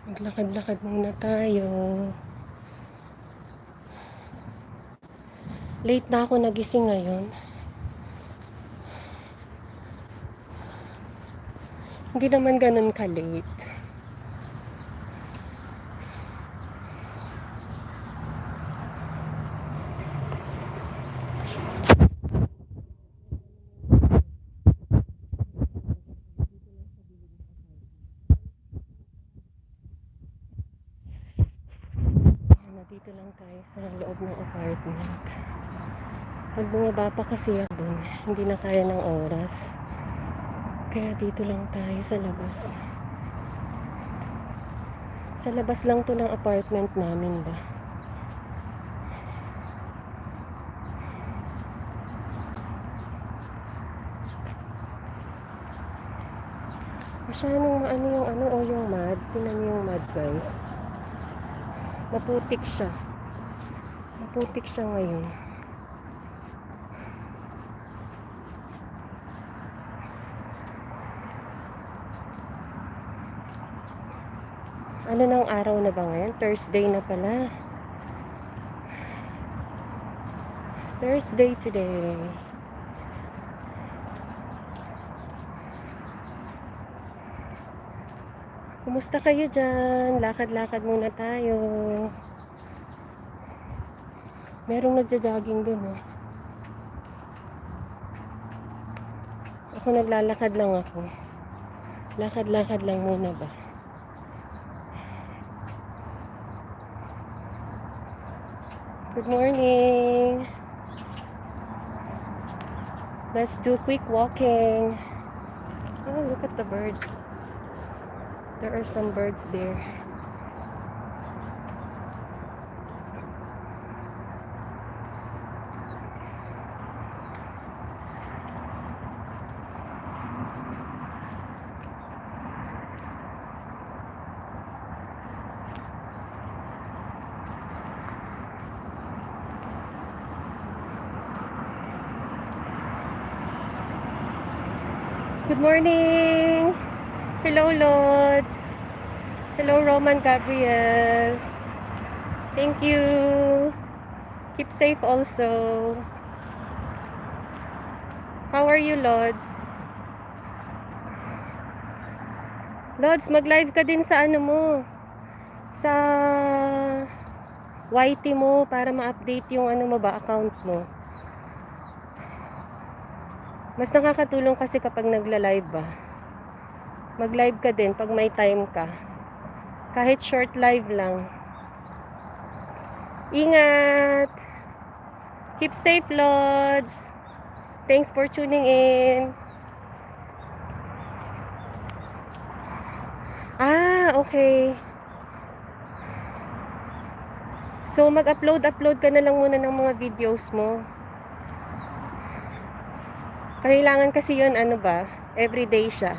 Maglakad-lakad muna tayo. Late na ako nagising ngayon. Hindi naman ganun ka-late. Dito lang tayo sa loob ng apartment. Pag bumaba pa kasi ako dun, hindi na kaya ng oras. Kaya dito lang tayo sa labas. Sa labas lang to ng apartment namin ba. Masyadong maano yung yung mud. Tingnan niyo yung mud, guys. Maputik siya. Maputik siya ngayon. Ano nang araw na ba ngayon? Thursday na pala. Thursday today. Kumusta kayo dyan? Lakad-lakad muna tayo. Merong nagja-jogging dun, oh. Ako naglalakad lang ako. Lakad-lakad lang muna ba? Good morning. Let's do quick walking. Oh, look at the birds. There are some birds there. Good morning! Hello, Lods! Hello, Roman Gabriel! Thank you! Keep safe also! How are you, Lods? Lods, mag-live ka din sa ano mo? Sa YT mo para ma-update yung ano mo ba, account mo. Mas nakakatulong kasi kapag nagla-live ba. Mag-live ka din pag may time ka. Kahit short live lang. Ingat! Keep safe, Lods! Thanks for tuning in. Ah, okay. So, mag-upload ka na lang muna ng mga videos mo. Kailangan kasi yun, ano ba, everyday siya.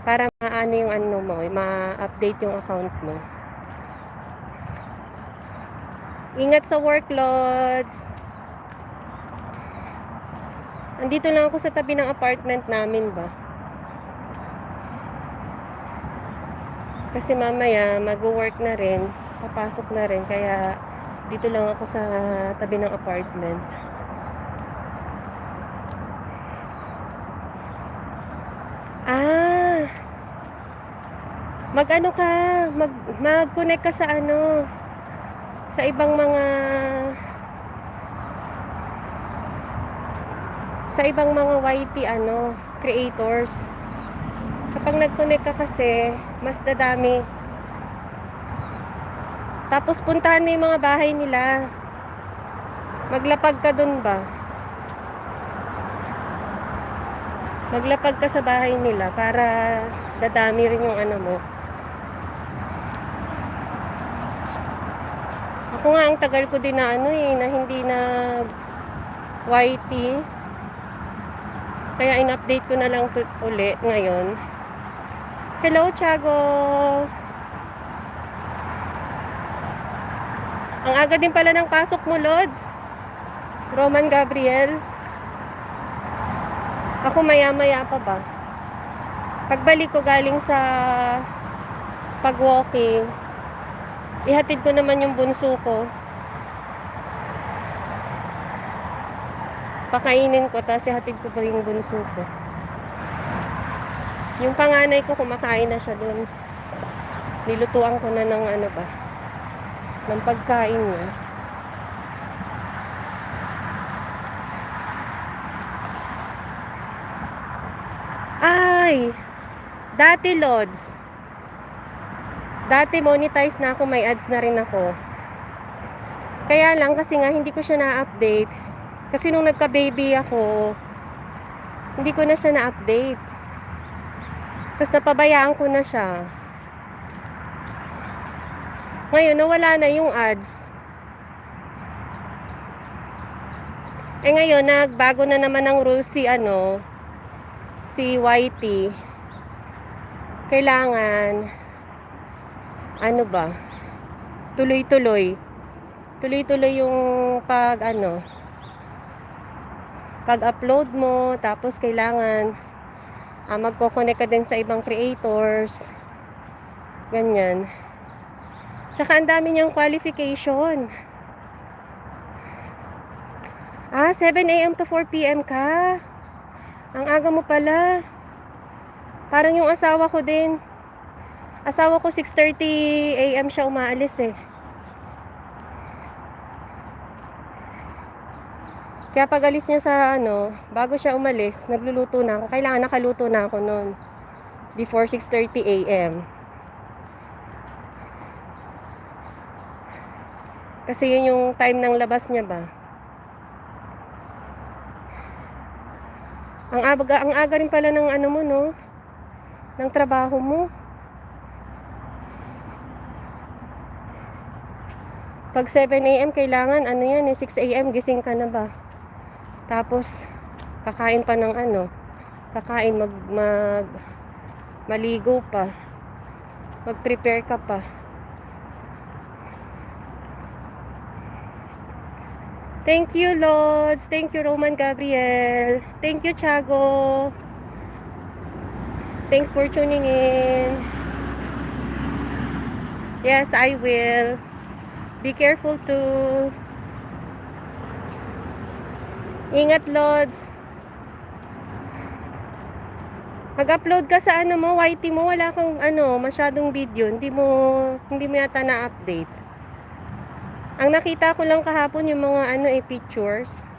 Para maano yung ano mo, ma-update yung account mo. Ingat sa workloads. Andito lang ako sa tabi ng apartment namin ba. Kasi mamaya, mag-work na rin. Papasok na rin. Kaya, dito lang ako sa tabi ng apartment. Mag-ano ka, mag-connect ka sa ano, sa ibang mga YT creators. Kapag nag-connect ka kasi, mas dadami. Tapos puntahan mo yung mga bahay nila. Maglapag ka dun ba? Maglapag ka sa bahay nila para dadami rin yung ano mo. Ako nga, ang tagal ko din na na hindi na YT. Kaya in-update ko na lang uli ngayon. Hello, Tiago! Ang aga din pala ng pasok mo, Lods. Roman Gabriel. Ako maya-maya pa ba? Pagbalik ko galing sa Pag walking, ihatid ko naman yung bunso ko. Pakainin ko, tapos ihatid ko pa yung bunso ko. Yung panganay ko, kumakain na siya dun. Nilutuan ko na ng ano ba, ng pagkain niya. Ay! Dati, Lods. Dati monetize na ako, may ads na rin ako. Kaya lang, kasi nga, hindi ko siya na-update. Kasi nung nagka-baby ako, hindi ko na siya na-update. Tapos napabayaan ko na siya. Ngayon, nawala na yung ads. Ngayon, nagbago na naman ng rules si YT. Kailangan, tuloy-tuloy. Tuloy-tuloy yung pag-upload mo, tapos kailangan magko-connect ka din sa ibang creators. Ganyan. Tsaka ang dami niyang qualification. 7 AM to 4 PM ka. Ang aga mo pala. Parang yung asawa ko din. Asawa ko 6:30 AM siya umaalis eh. Kaya pag alis niya sa bago siya umalis, nagluluto na ako. Kailangan nakaluto na ako noon. Before 6:30 AM. Kasi yun yung time ng labas niya ba. Ang aga rin pala ng ng trabaho mo. Pag 7 AM kailangan 6 AM gising ka na ba. Tapos kakain pa ng maligo pa. Mag-prepare ka pa. Thank you, Lods. Thank you, Roman Gabriel. Thank you, Chago. Thanks for tuning in. Yes, I will. Be careful too. Ingat, Lods. Mag-upload ka sa YT mo. Wala kang masyadong video. Hindi mo yata na-update. Ang nakita ko lang kahapon yung mga pictures.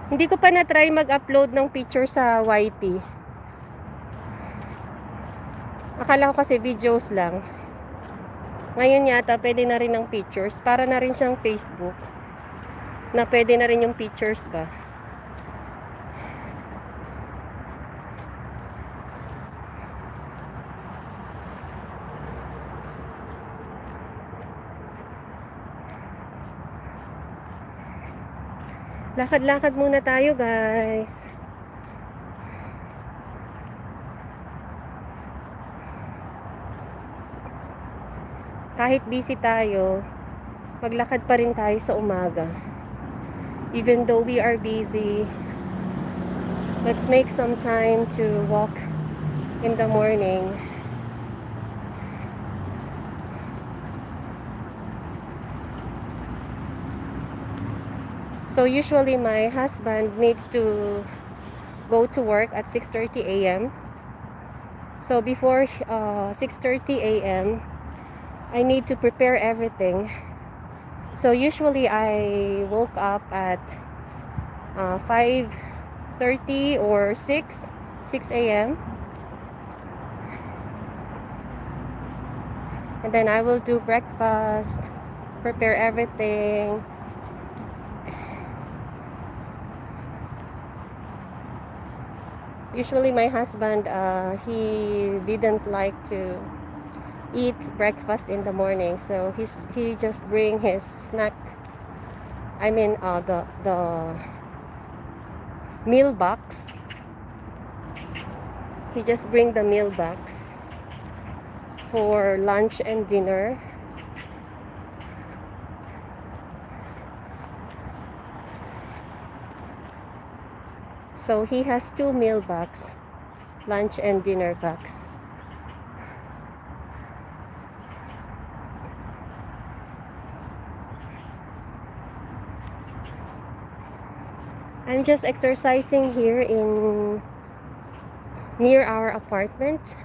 Hindi ko pa na-try mag-upload ng picture sa YT. Akala ko kasi videos lang. Ngayon yata pwede na rin ng pictures. Para na rin siyang Facebook. Na pwede na rin yung pictures ba. Lakad-lakad muna tayo, guys. Kahit busy tayo, maglakad pa rin tayo sa umaga. Even though we are busy, let's make some time to walk in the morning. So usually my husband needs to go to work at 6:30 AM. So before 6:30 AM, I need to prepare everything. So usually I woke up at 5:30 or 6 AM. And then I will do breakfast, prepare everything. Usually my husband, he didn't like to eat breakfast in the morning, so he just bring his snack. I mean the meal box. He just bring the meal box for lunch and dinner. So he has 2 meal box. lunch and dinner packs. I'm just exercising here in near our apartment,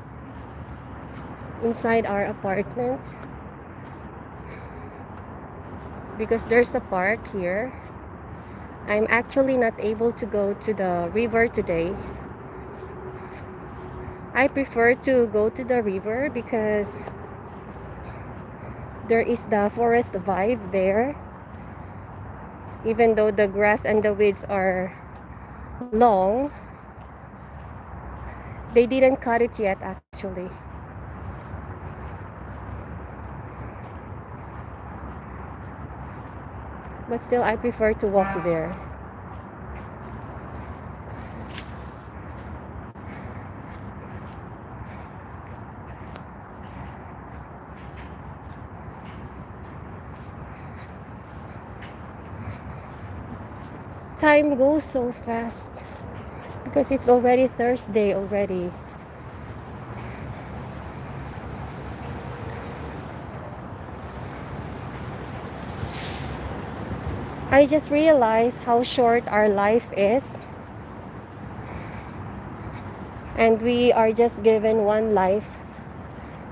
inside our apartment, because there's a park here. I'm actually not able to go to the river today. I prefer to go to the river because there is the forest vibe there. Even though the grass and the weeds are long, they didn't cut it yet actually. But still, I prefer to walk there. Time goes so fast because it's already Thursday already. I just realized how short our life is, and we are just given one life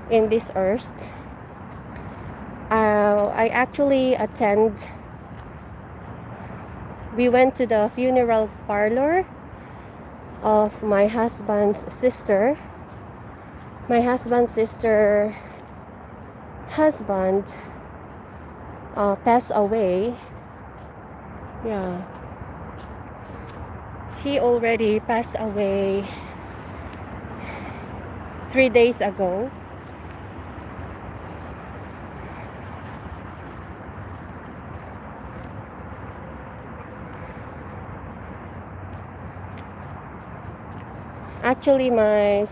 in this earth. I actually we went to the funeral parlor of my husband's sister. My husband's sister husband passed away. Yeah, he already passed away 3 days ago. Actually, my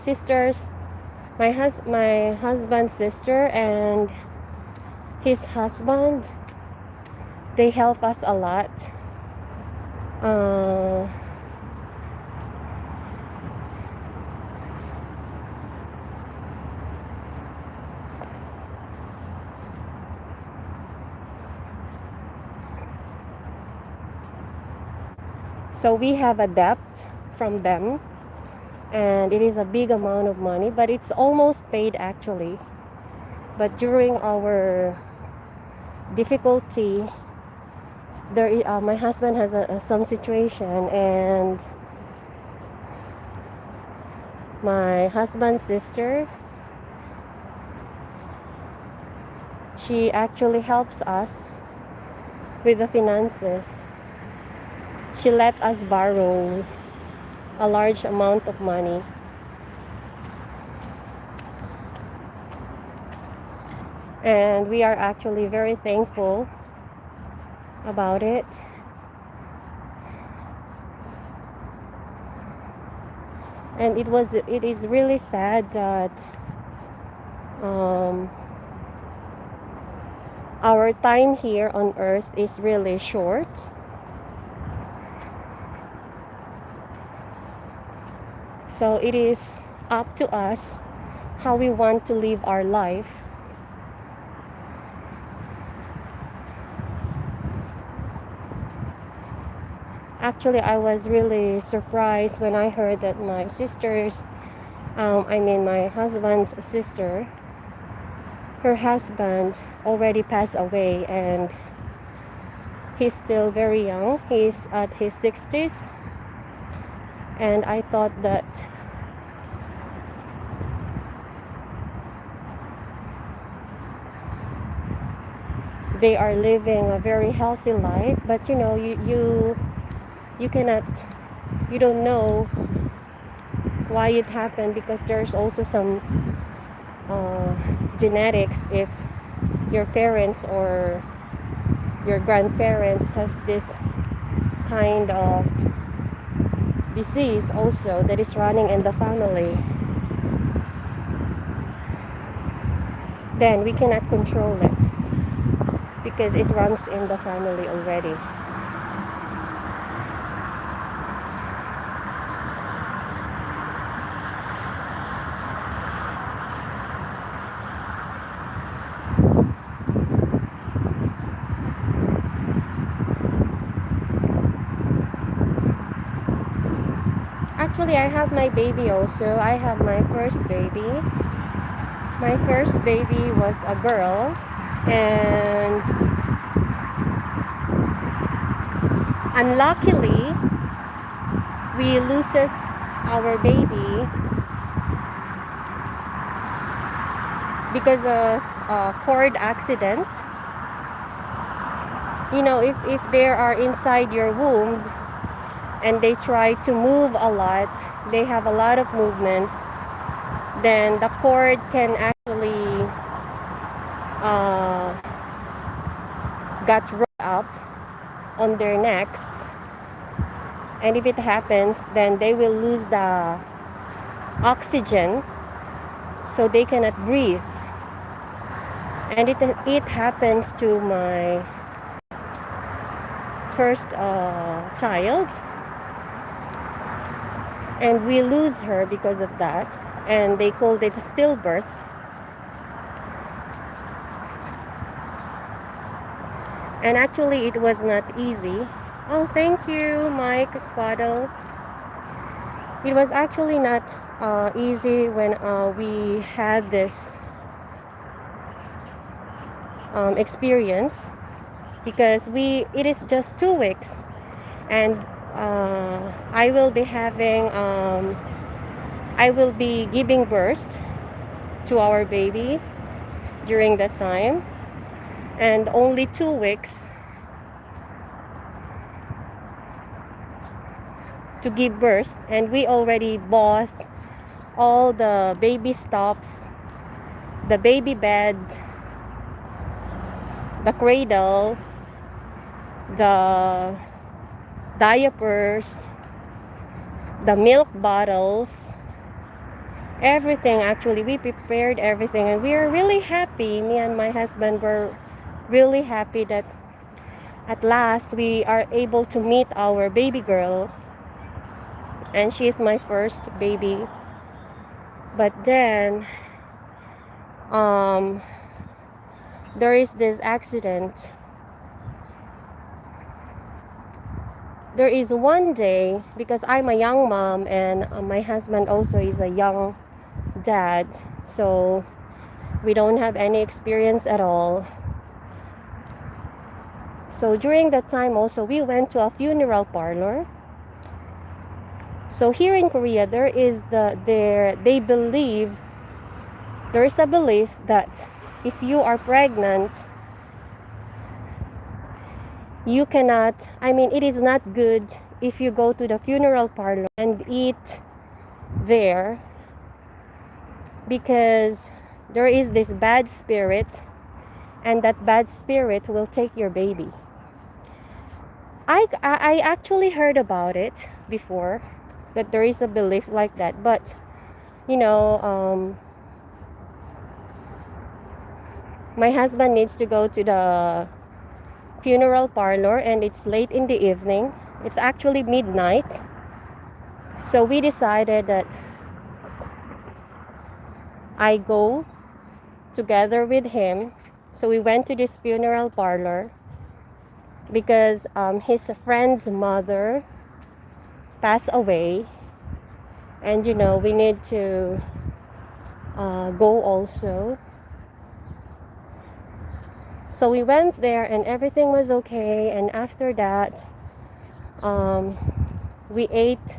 husband's sister and his husband, they help us a lot. So we have a debt from them, and it is a big amount of money, but it's almost paid actually. But during our difficulty, my husband has some situation, and my husband's sister, she actually helps us with the finances. She let us borrow a large amount of money. And we are actually very thankful about it. And it is really sad that our time here on earth is really short. So it is up to us how we want to live our life. Actually, I was really surprised when I heard that my my husband's sister, her husband already passed away, and he's still very young. He's at his 60s. And I thought that they are living a very healthy life, but you know, you cannot, you don't know why it happened, because there's also some genetics. If your parents or your grandparents has this kind of disease also that is running in the family, then we cannot control it because it runs in the family already. actually, I have my baby also. I have my first baby. My first baby was a girl, and unluckily, we loses our baby because of a cord accident. You know, if they are inside your womb and they try to move a lot, they have a lot of movements, then the cord can actually got rolled up on their necks, and if it happens, then they will lose the oxygen, so they cannot breathe. And it happens to my first child, and we lose her because of that, and they called it stillbirth. And actually it was not easy. Oh, thank you, Mike Squaddle. It was actually not easy when we had this experience, because it is just 2 weeks, and I will be having I will be giving birth to our baby during that time, and only 2 weeks to give birth, and we already bought all the baby stuffs, the baby bed, the cradle, the diapers, the milk bottles, everything. Actually, we prepared everything, and we are really happy. Me and my husband were really happy that at last we are able to meet our baby girl, and she is my first baby. But then there is this accident. There is one day, because I'm a young mom, and my husband also is a young dad, so we don't have any experience at all. So during that time also, we went to a funeral parlor. So here in Korea, there is they believe, there is a belief that if you are pregnant, you cannot, it is not good if you go to the funeral parlor and eat there, because there is this bad spirit, and that bad spirit will take your baby. I actually heard about it before, that there is a belief like that, but my husband needs to go to the funeral parlor, and it's late in the evening. It's actually midnight. So we decided that I go together with him. So we went to this funeral parlor because his friend's mother passed away, and we need to go also. So we went there, and everything was okay. And after that, we ate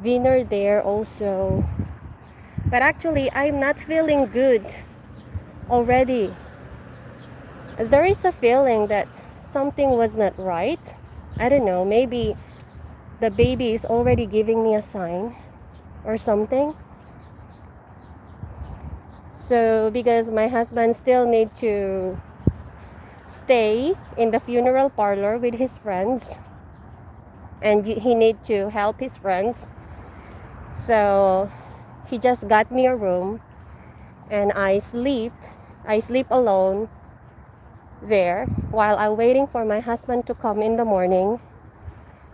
dinner there also. But actually, I'm not feeling good already. There is a feeling that something was not right. I don't know, maybe the baby is already giving me a sign or something. So because my husband still need to stay in the funeral parlor with his friends, and he need to help his friends, so he just got me a room, and I sleep alone there while I'm waiting for my husband to come in the morning.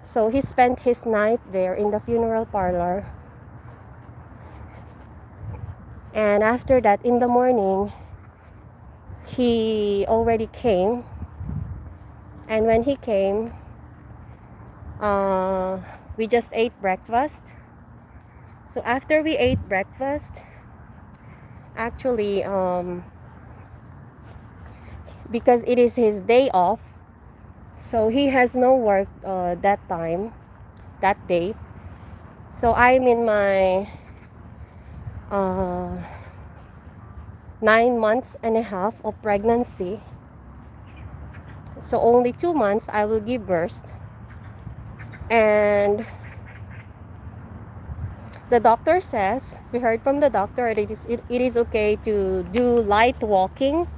So he spent his night there in the funeral parlor, and after that, in the morning, he already came. And when he came, we just ate breakfast, So after we ate breakfast, actually, because it is his day off, so he has no work that day. So I'm in my 9 months and a half of pregnancy. So only 2 months I will give birth. And the doctor says, we heard from the doctor, it is okay to do light walking,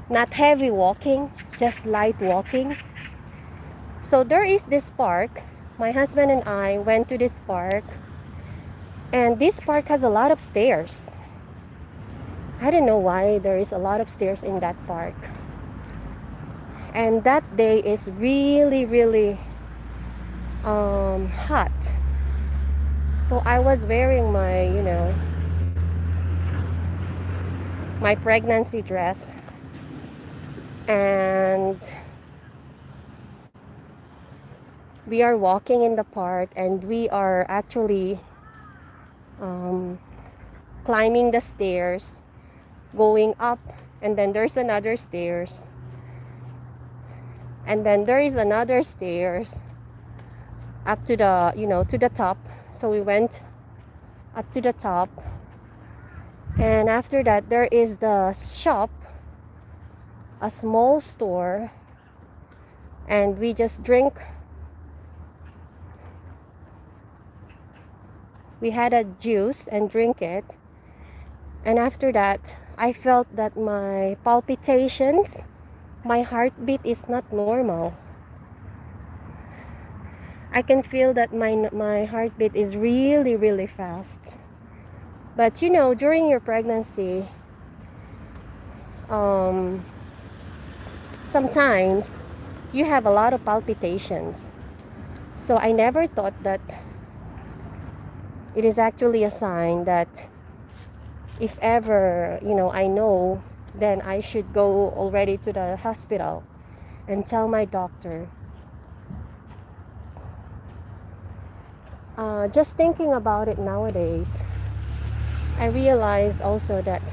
not heavy walking, just light walking. So there is this park. My husband and I went to this park, and this park has a lot of stairs. I don't know why there is a lot of stairs in that park. And that day is really, really hot. So I was wearing my, my pregnancy dress, and we are walking in the park, and we are actually climbing the stairs, going up, and then there's another stairs, and then there is another stairs up to the, to the top. So we went up to the top, and after that there is the shop, a small store, and we just drink. We had a juice and drink it. And after that, I felt that my palpitations, my heartbeat is not normal. I can feel that my heartbeat is really, really fast. But during your pregnancy, sometimes you have a lot of palpitations. So I never thought that it is actually a sign that if ever, I know, then I should go already to the hospital and tell my doctor. Just thinking about it nowadays, I realize also that,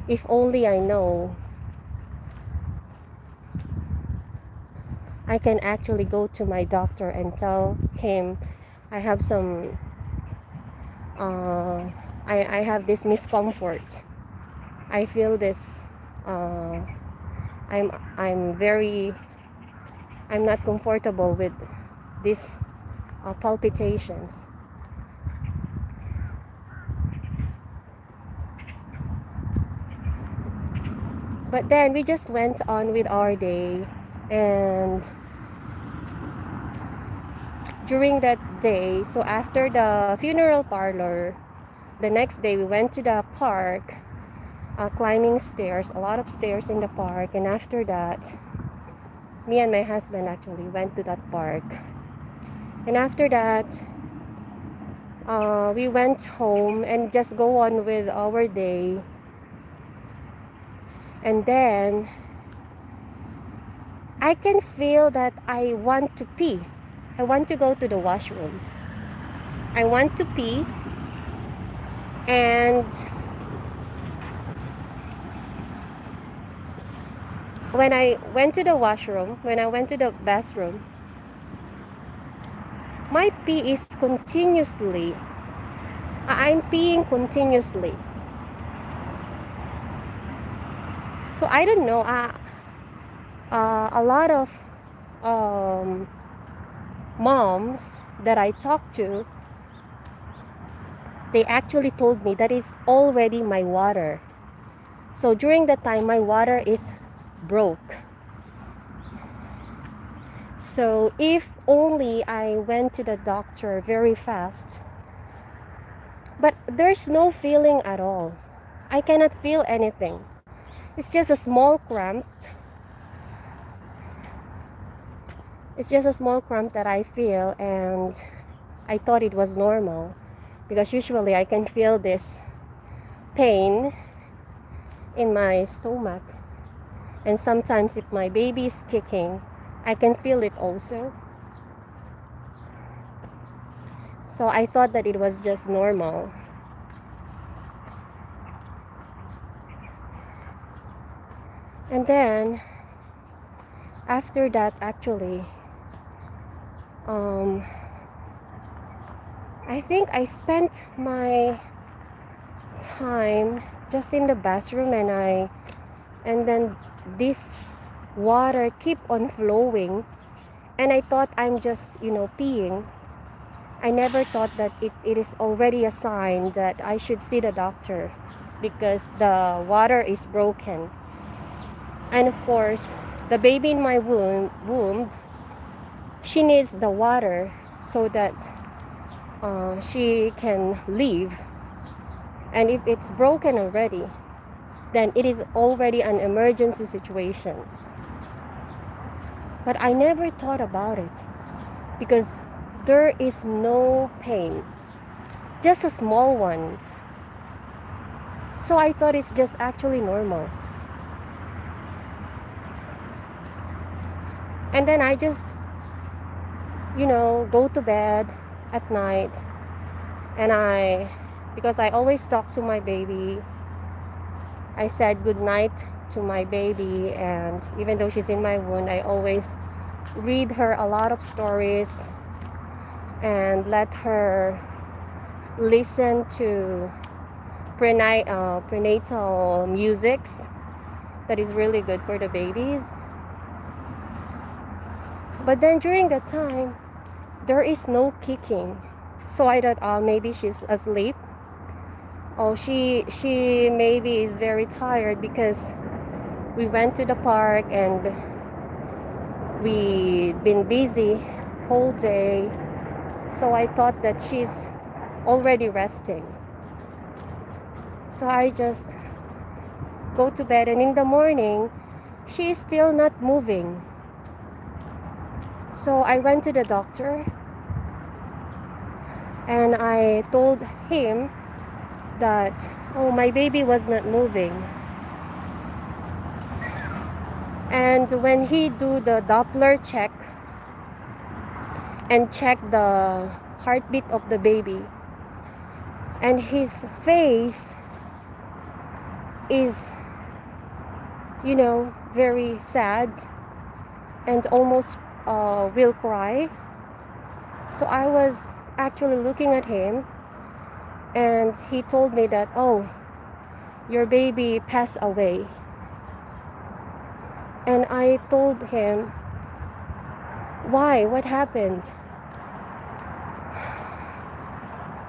if only I know, I can actually go to my doctor and tell him I have some I have this discomfort. I feel this I'm not comfortable with these palpitations. But then we just went on with our day, and during that day, so after the funeral parlor, the next day we went to the park, climbing stairs, a lot of stairs in the park. And after that, me and my husband actually went to that park. And after that, we went home and just go on with our day. And then I can feel that I want to pee. I want to go to the washroom. I want to pee. And when I went to the bathroom, my pee is continuously. I'm peeing continuously. So I don't know. A lot of moms that I talked to, they actually told me that is already my water. So during that time, my water is broke. So if only I went to the doctor very fast. But there's no feeling at all. I cannot feel anything. It's just a small cramp. It's just a small cramp that I feel, and I thought it was normal because usually I can feel this pain in my stomach, and sometimes if my baby is kicking, I can feel it also. So I thought that it was just normal. And then after that, actually, I think I spent my time just in the bathroom, and then this water keep on flowing, and I thought I'm just, peeing. I never thought that it is already a sign that I should see the doctor because the water is broken. And of course, the baby in my womb, she needs the water so that she can live. And if it's broken already, then it is already an emergency situation. But I never thought about it because there is no pain, just a small one. So I thought it's just actually normal. And then I just, go to bed at night, and because I always talk to my baby, I said good night to my baby, and even though she's in my womb, I always read her a lot of stories and let her listen to prenatal musics that is really good for the babies. But then during that time, there is no kicking. So I thought, maybe she's asleep. Oh, she maybe is very tired because we went to the park and we've been busy whole day. So I thought that she's already resting. So I just go to bed, and in the morning, she is still not moving. So I went to the doctor and I told him that, my baby was not moving. And when he do the Doppler check and check the heartbeat of the baby, and his face is, very sad and almost will cry. So I was actually looking at him, and he told me that, your baby passed away. And I told him, why? What happened?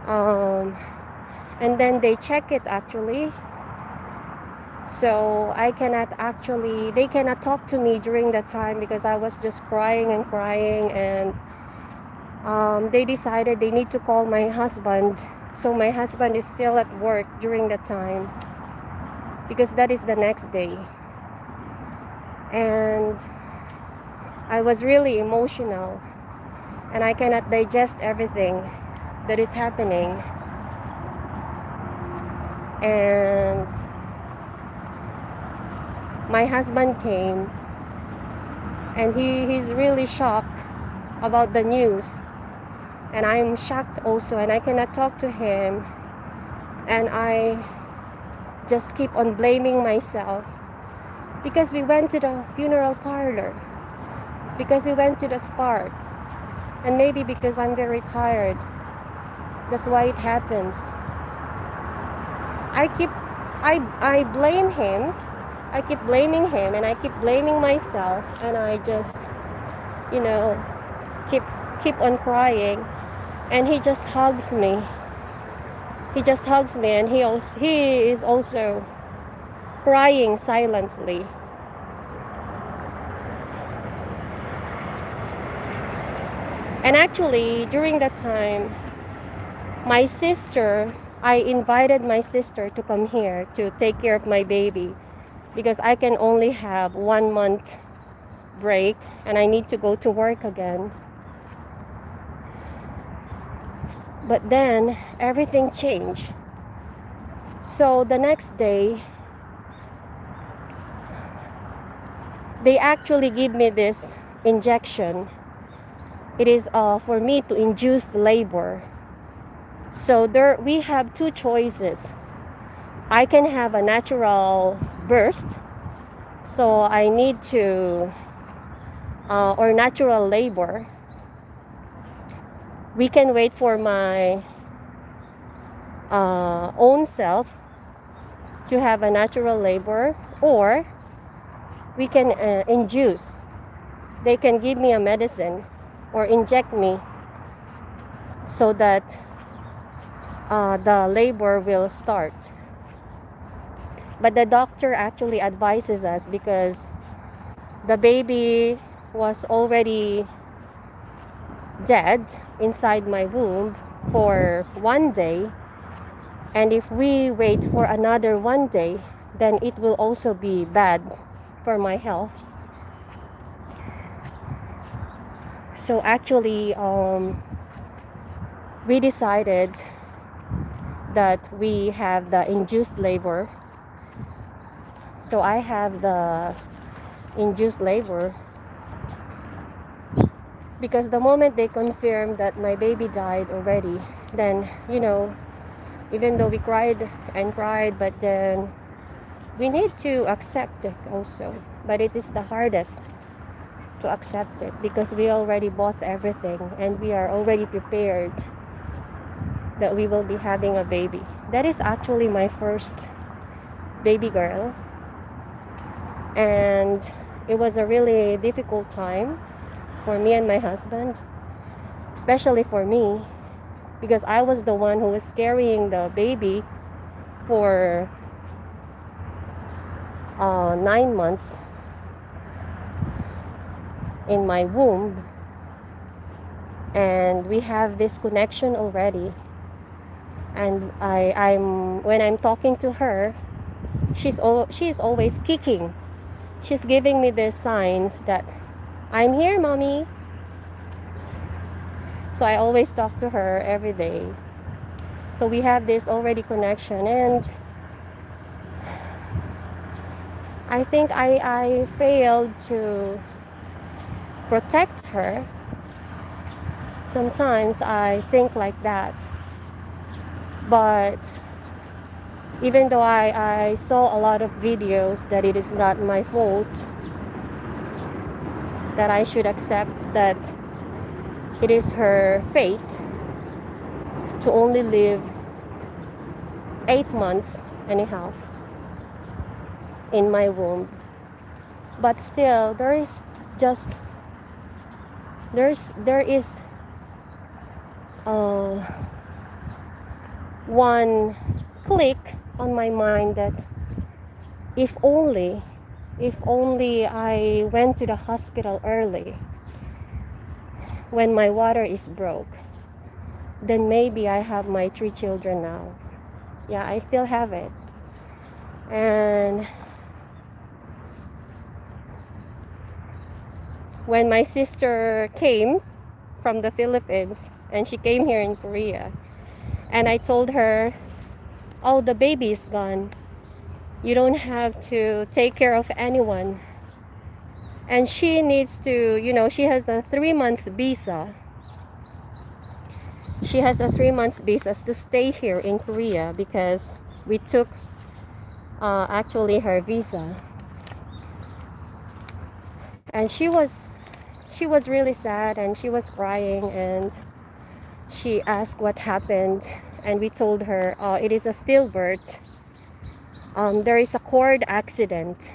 And then they check it actually. So they cannot talk to me during that time because I was just crying and crying, and they decided they need to call my husband. So my husband is still at work during that time because that is the next day. And I was really emotional, and I cannot digest everything that is happening. And my husband came, and he's really shocked about the news, and I'm shocked also, and I cannot talk to him, and I just keep on blaming myself because we went to the funeral parlor, because we went to the spa, and maybe because I'm very tired, that's why it happens. I blame him. I keep blaming him, and I keep blaming myself, and I just, keep on crying. And he just hugs me. And he is also crying silently. And actually, during that time, I invited my sister to come here to take care of my baby because I can only have 1 month break and I need to go to work again. But then everything changed. So the next day, they actually give me this injection. It is for me to induce the labor. So we have two choices. I can have a natural burst, so I need to, or natural labor. We can wait for my own self to have a natural labor, or we can induce. They can give me a medicine or inject me so that the labor will start. But the doctor actually advises us, because the baby was already dead inside my womb for 1 day, and if we wait for another 1 day, then it will also be bad for my health. So actually, we decided that we have the induced labor. So I have the induced labor, because the moment they confirmed that my baby died already, then, even though we cried and cried, but then we need to accept it also. But it is the hardest to accept it, because we already bought everything and we are already prepared that we will be having a baby. That is actually my first baby girl, and it was a really difficult time for me and my husband, especially for me, because I was the one who was carrying the baby for 9 months in my womb, and we have this connection already. And when I'm talking to her, she's always kicking. She's giving me the signs that I'm here, mommy. So I always talk to her every day. So we have this already connection, and I think I failed to protect her. Sometimes I think like that. But even though I saw a lot of videos that it is not my fault, that I should accept that it is her fate to only live 8 months and a half in my womb. But still, there is one click on my mind that if only I went to the hospital early when my water is broke, then maybe I have my 3 children now. Yeah, I still have it. And when my sister came from the Philippines, and she came here in Korea, and I told her, oh, the baby is gone. You don't have to take care of anyone. And she needs to, she has a 3 months visa. She has a 3 months visa to stay here in Korea, because we took actually her visa. And she was really sad, and she was crying, and she asked what happened, and we told her it is a stillbirth. There is a cord accident.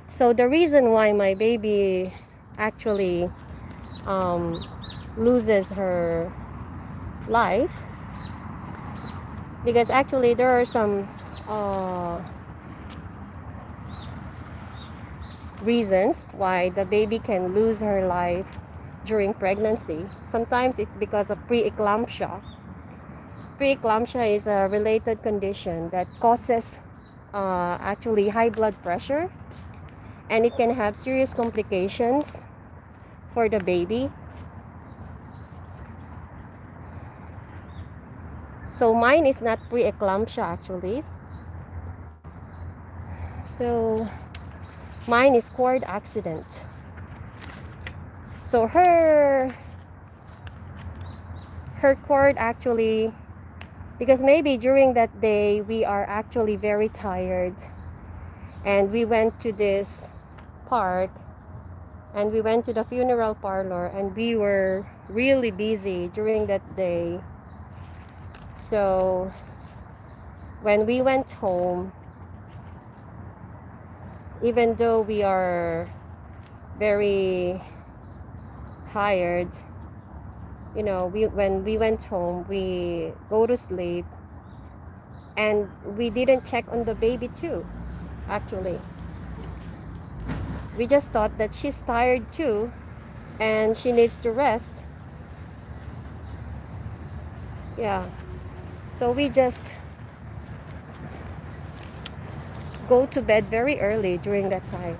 So the reason why my baby actually loses her life, because actually there are some reasons why the baby can lose her life during pregnancy. Sometimes it's because of preeclampsia. Preeclampsia is a related condition that causes actually high blood pressure, and it can have serious complications for the baby. So mine is not preeclampsia actually. So mine is cord accident. So her cord actually Because maybe during that day we are actually very tired, and we went to this park, and we went to the funeral parlor, and we were really busy during that day. So when we went home, even though we are very tired, when we went home, we go to sleep, and we didn't check on the baby too. Actually, we just thought that she's tired too, and she needs to rest. Yeah, so we just go to bed very early during that time.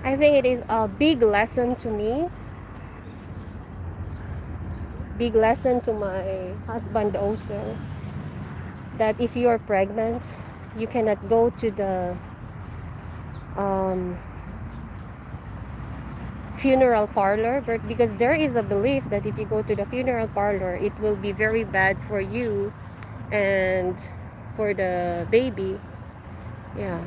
I think it is a big lesson to me, big lesson to my husband also, that if you are pregnant, you cannot go to the funeral parlor, because there is a belief that if you go to the funeral parlor, it will be very bad for you and for the baby. Yeah.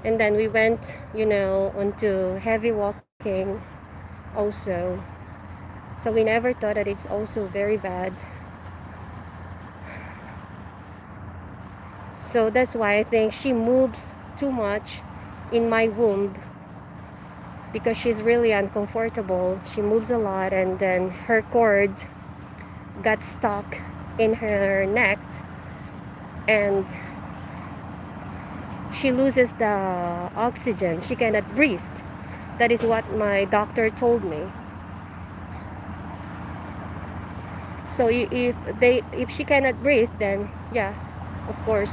And then we went, onto heavy walking also. So we never thought that it's also very bad. So that's why I think she moves too much in my womb, because she's really uncomfortable. She moves a lot, and then her cord got stuck in her neck, and she loses the oxygen. She cannot breathe. That is what my doctor told me. So if she cannot breathe, then yeah, of course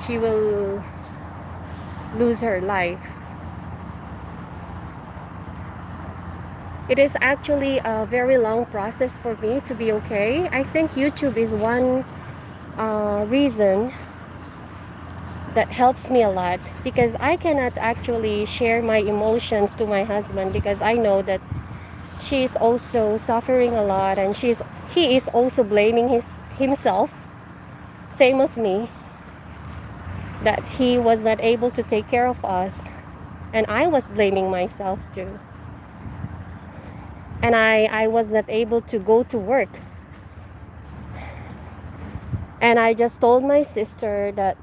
she will lose her life. It is actually a very long process for me to be okay. I think YouTube is one reason that helps me a lot, because I cannot actually share my emotions to my husband, because I know that she's also suffering a lot, and he is also blaming himself, same as me, that he was not able to take care of us, and I was blaming myself too, and I was not able to go to work. And I just told my sister that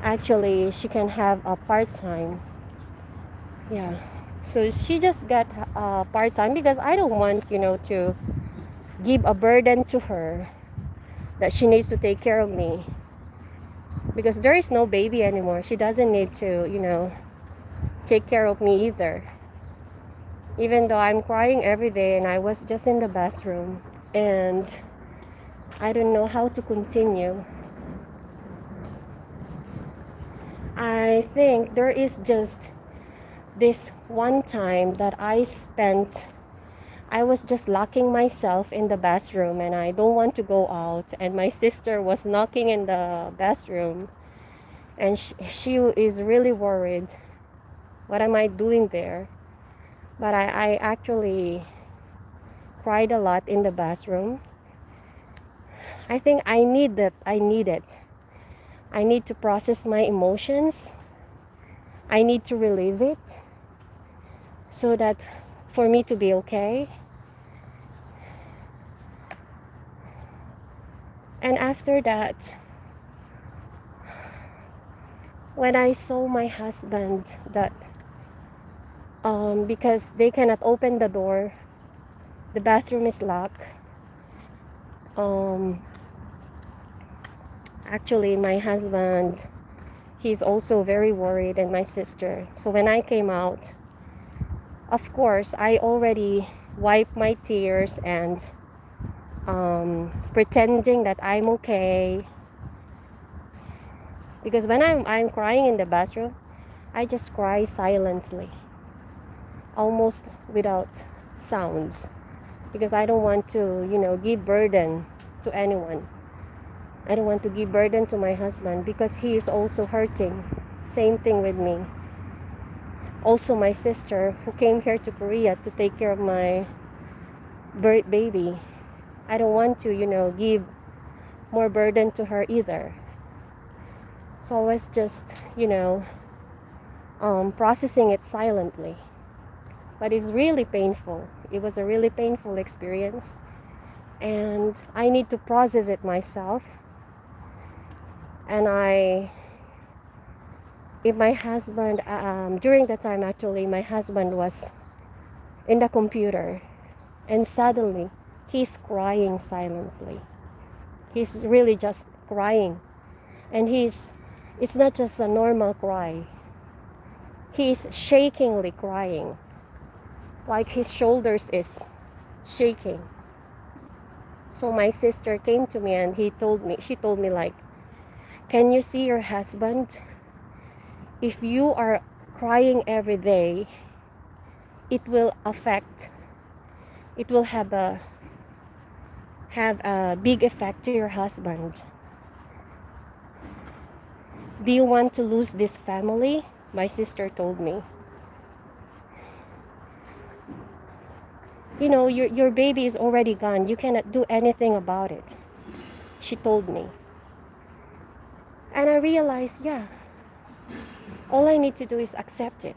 actually she can have a part-time. Yeah, so she just got a part-time, because I don't want to give a burden to her that she needs to take care of me, because there is no baby anymore. She doesn't need to take care of me either, even though I'm crying every day, and I was just in the bathroom, and I don't know how to continue. I think there is just this one time that I was just locking myself in the bathroom, and I don't want to go out, and my sister was knocking in the bathroom, and she is really worried. What am I doing there? But I actually cried a lot in the bathroom. I think I need it. I need to process my emotions. I need to release it, so that for me to be okay. And after that, when I saw my husband, that because they cannot open the door, the bathroom is locked. Actually, my husband, he's also very worried, and my sister. So when I came out, of course, I already wiped my tears, and pretending that I'm okay. Because when I'm crying in the bathroom, I just cry silently, almost without sounds, because I don't want to give burden to anyone. I don't want to give burden to my husband, because he is also hurting. Same thing with me. also my sister who came here to Korea to take care of my baby. I don't want to, give more burden to her either. So I was just, processing it silently. But it's really painful. It was a really painful experience. And I need to process it myself. And if my husband, during that time actually, my husband was in the computer. And suddenly, he's crying silently. He's really just crying. And it's not just a normal cry. He's shakingly crying. Like his shoulders is shaking. So my sister came to me and she told me like, can you see your husband? If you are crying every day, it will have a big effect to your husband. Do you want to lose this family? My sister told me. Your baby is already gone. You cannot do anything about it. She told me. And I realized, yeah, all I need to do is accept it.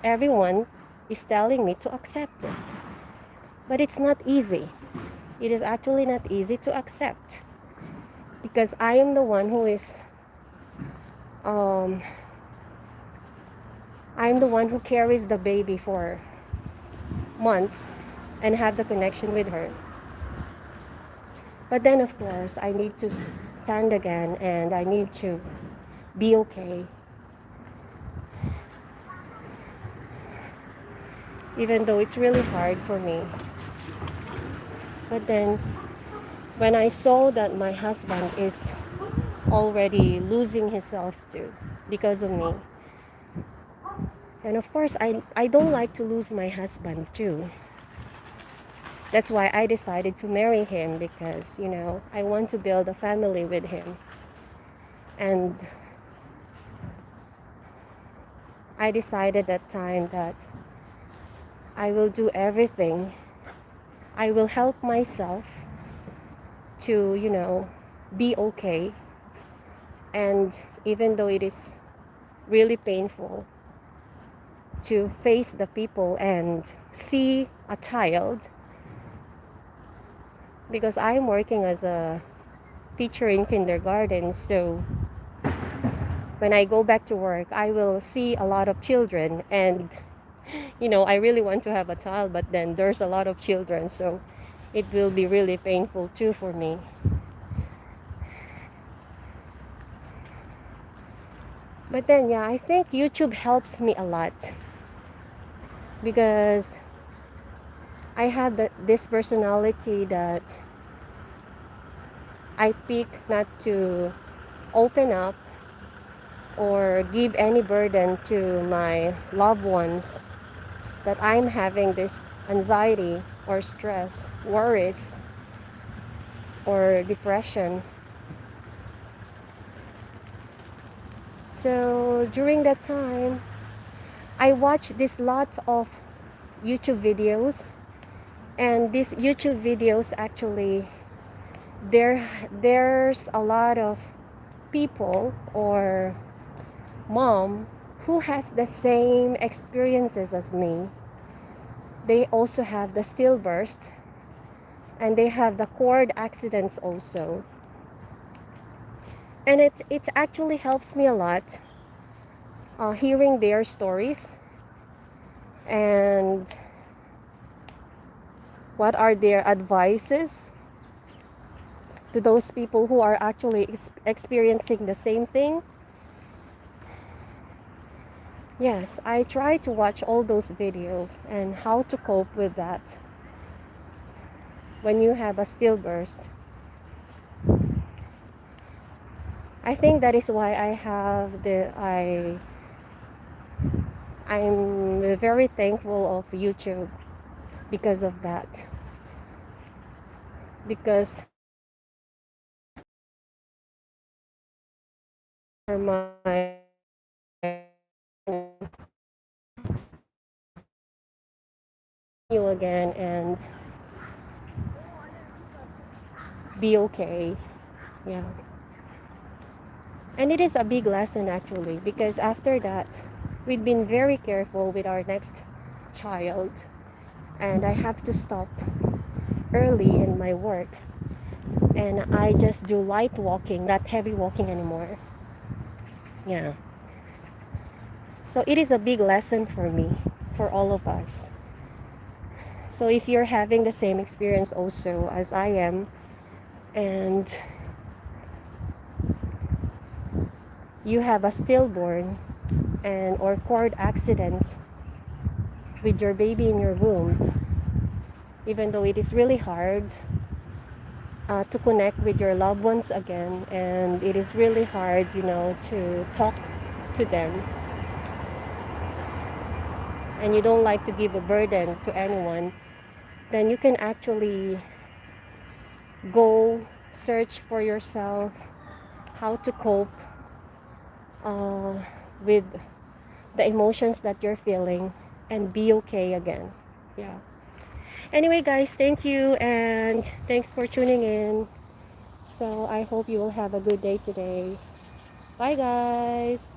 Everyone is telling me to accept it. But it's not easy. It is actually not easy to accept. Because I am the one um, I'm the one who carries the baby for months and have the connection with her. But then, of course, I need to stand again and I need to be okay. Even though it's really hard for me. But then, when I saw that my husband is already losing himself too because of me, and of course, I don't like to lose my husband too. That's why I decided to marry him because, I want to build a family with him. And I decided that time that I will do everything. I will help myself to, be okay. And even though it is really painful to face the people and see a child, because I'm working as a teacher in kindergarten, so when I go back to work, I will see a lot of children and I really want to have a child, but then there's a lot of children, so it will be really painful too for me. But then, yeah, I think YouTube helps me a lot because I have this personality that I pick not to open up or give any burden to my loved ones that I'm having this anxiety or stress, worries, or depression. So during that time, I watched this lot of YouTube videos, and these YouTube videos actually there's a lot of people or mom who has the same experiences as me. They also have the stillbirth and they have the cord accidents also. And it actually helps me a lot hearing their stories and what are their advices to those people who are actually experiencing the same thing. Yes, I try to watch all those videos and how to cope with that when you have a stillbirth. I think that is why I'm very thankful of YouTube because of that. Because for my you again and be okay. Yeah. And it is a big lesson actually, because after that, we've been very careful with our next child, and I have to stop early in my work, and I just do light walking, not heavy walking anymore. Yeah. So it is a big lesson for me, for all of us. So if you're having the same experience also as I am, and you have a stillborn and or cord accident with your baby in your womb, even though it is really hard to connect with your loved ones again, and it is really hard, to talk to them, and you don't like to give a burden to anyone, then you can actually go search for yourself how to cope uh, with the emotions that you're feeling and be okay again. Yeah. Anyway, guys, thank you and thanks for tuning in. So I hope you will have a good day today. Bye, guys.